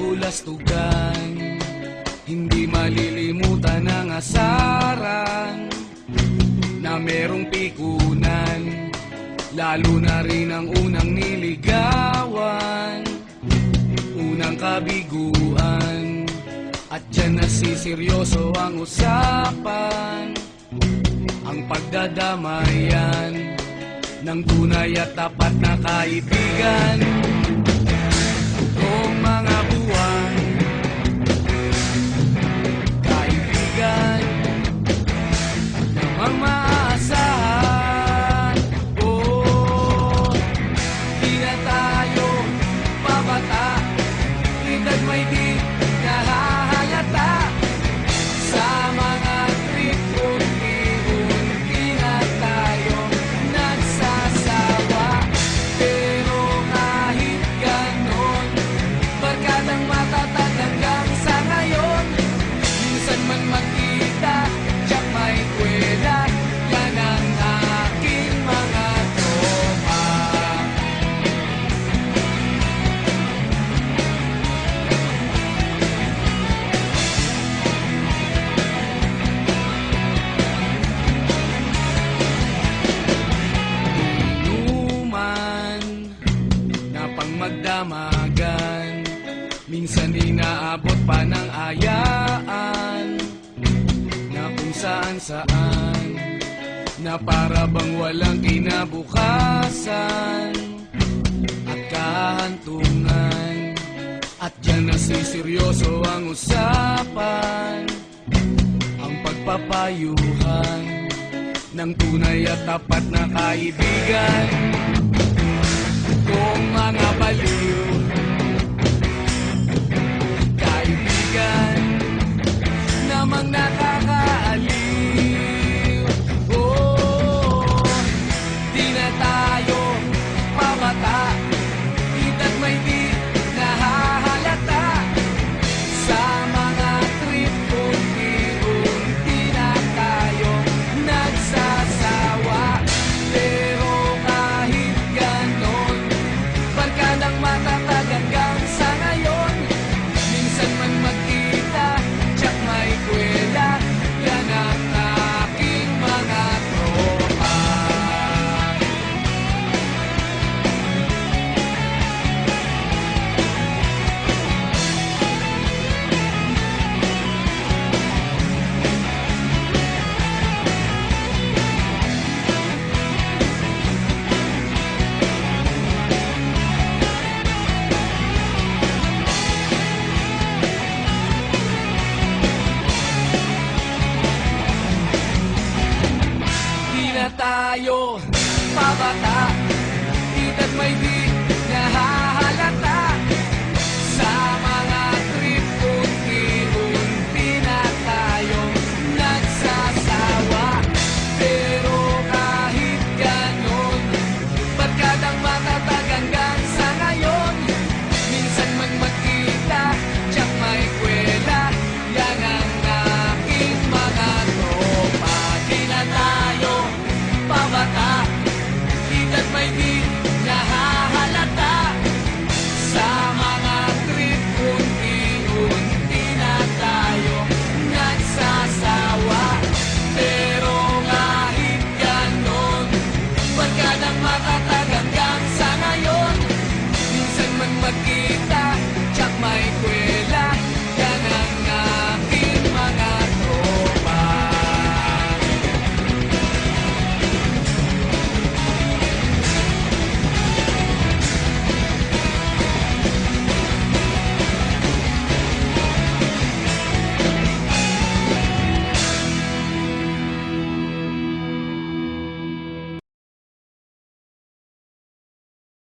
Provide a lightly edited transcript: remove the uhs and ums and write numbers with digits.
kabulastugan, hindi malilimutan ang asaran na merong pikunan, lalo na rin ang unang niligawan, unang kabiguan. At dyan nasiseryoso ang usapan, ang pagdadamayan ng tunay at tapat na kaibigan. Kung mga buwan, kaibigan namang maaasahan. Oh, di na tayo pabata, edad may di nahahalata. Sa mga trip unti-unti na tayo nagsasawa. Pero kahit ganon, barkadang matatag hanggang sa ngayon. Minsan man magkita, tiyak may kwela, yan ang aking mga tropa. Inuman na pang magdamagan, minsan inaabot pa ng ayaan, na kung saan-saan, na para bang walang kinabukasan at kahantungan. At dyan nasiseryoso ang usapan, ang pagpapayuhan ng tunay at tapat na kaibigan. Kung mga baliw, kaibigan namang nakakaaliw. Oh, di na tayo pabata, edad may di nahahalata. Sa mga trip unti-unti na tayo nagsasawa. Pero kahit ganon, barkadang matatag hanggang sa ngayon. Minsan man magkita, tiyak may kwela, yan ang aking mga tropa. Di na tayo pabata, edad may di nahahalata.